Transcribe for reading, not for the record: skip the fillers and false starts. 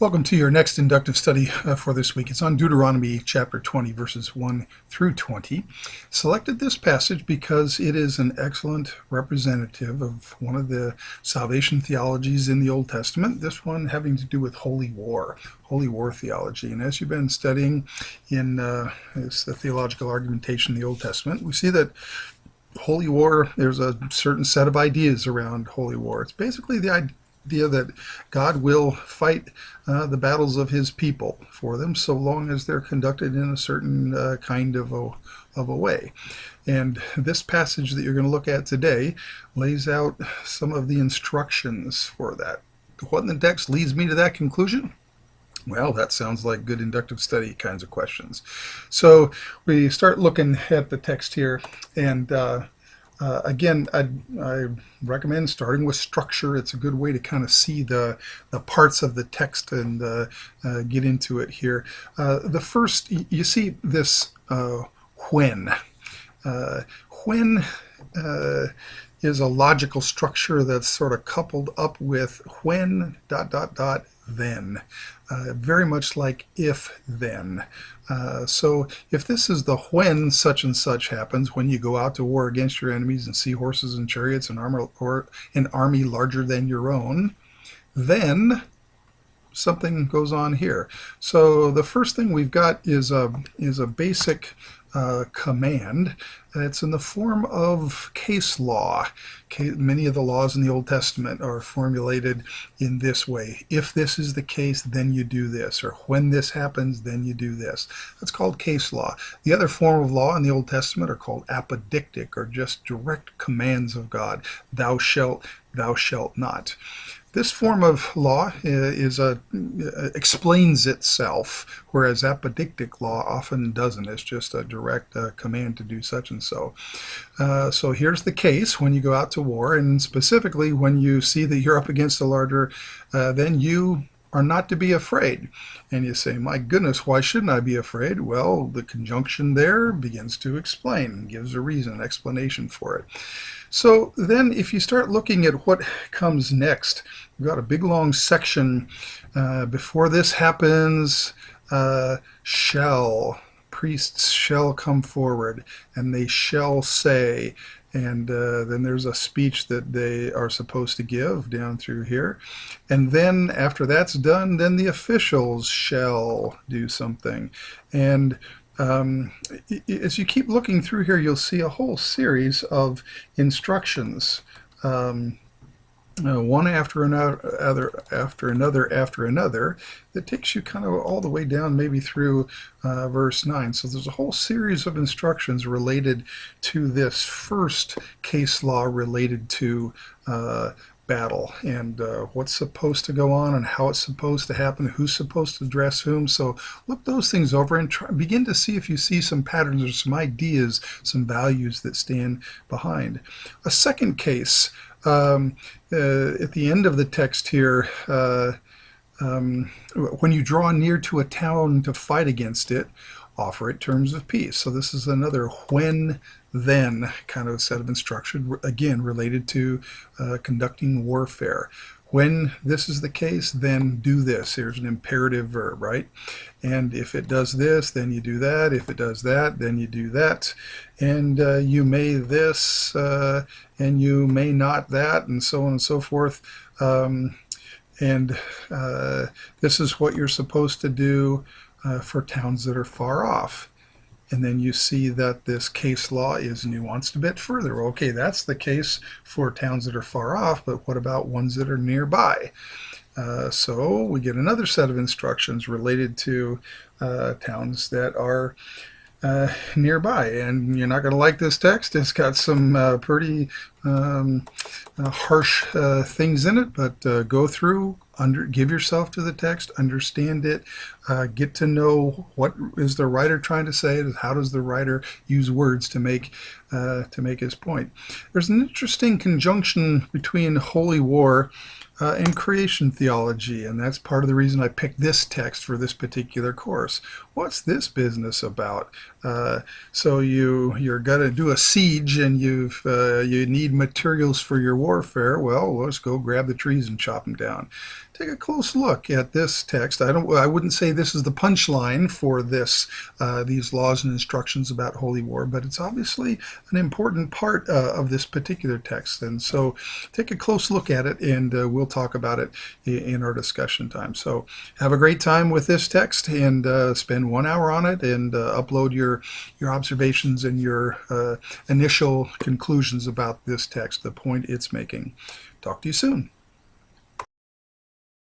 Welcome to your next inductive study for this week. It's on Deuteronomy chapter 20, verses 1 through 20. Selected this passage because it is an excellent representative of one of the salvation theologies in the Old Testament, this one having to do with Holy War Theology. And as you've been studying in the theological argumentation in the Old Testament, we see that Holy War, there's a certain set of ideas around Holy War. It's basically the idea that God will fight the battles of his people for them so long as they're conducted in a certain kind of a way. And this passage that you're going to look at today lays out some of the instructions for that. What in the text leads me to that conclusion? Well, that sounds like good inductive study kinds of questions. So we start looking at the text here, and again, I recommend starting with structure. It's a good way to kind of see the parts of the text and get into it here. The first, you see this when. When is a logical structure that's sort of coupled up with when, ... then. Very much like if then. So if this is the when such and such happens, when you go out to war against your enemies and see horses and chariots and armor, or an army larger than your own, then something goes on here. So the first thing we've got is a basic command. It's in the form of case law. Many of the laws in the Old Testament are formulated in this way. If this is the case, then you do this. Or when this happens, then you do this. That's called case law. The other form of law in the Old Testament are called apodictic, or just direct commands of God. Thou shalt not. This form of law explains itself, whereas apodictic law often doesn't. It's just a direct command to do such and so. So here's the case when you go out to war, and specifically when you see that you're up against a larger, then you are not to be afraid. And you say, my goodness, why shouldn't I be afraid? Well, the conjunction there begins to explain, gives a reason, an explanation for it. So then if you start looking at what comes next, we've got a big long section. Before this happens, priests shall come forward, and they shall say, and then there's a speech that they are supposed to give down through here. And then after that's done, then the officials shall do something. And as you keep looking through here, you'll see a whole series of instructions, one after another, that takes you kind of all the way down maybe through verse 9. So there's a whole series of instructions related to this first case law related to battle, and what's supposed to go on and how it's supposed to happen, who's supposed to address whom. So look those things over and begin to see if you see some patterns or some ideas, some values that stand behind. A second case at the end of the text here, when you draw near to a town to fight against it, offer it terms of peace. So this is another when then kind of set of instruction, again related to conducting warfare. When this is the case, then do this. Here's an imperative verb, right? And if it does this, then you do that. If it does that, then you do that. And you may this, and you may not that, and so on and so forth. And this is what you're supposed to do for towns that are far off. And then you see that this case law is nuanced a bit further. Okay, that's the case for towns that are far off, but what about ones that are nearby? So we get another set of instructions related to towns that are nearby. And you're not going to like this text. It's got some pretty harsh things in it, but go through, give yourself to the text, understand it, get to know what is the writer trying to say, how does the writer use words to make his point. There's an interesting conjunction between Holy War and creation theology, and that's part of the reason I picked this text for this particular course. What's this business about? So you're going to do a siege, and you need materials for your warfare. Well, let's go grab the trees and chop them down. take a close look at this text. I wouldn't say this is the punchline for these laws and instructions about holy war, but it's obviously an important part of this particular text. And so take a close look at it, and we'll talk about it in our discussion time. So have a great time with this text, and spend 1 hour on it, and upload your observations and your initial conclusions about this text, the point it's making. Talk to you soon.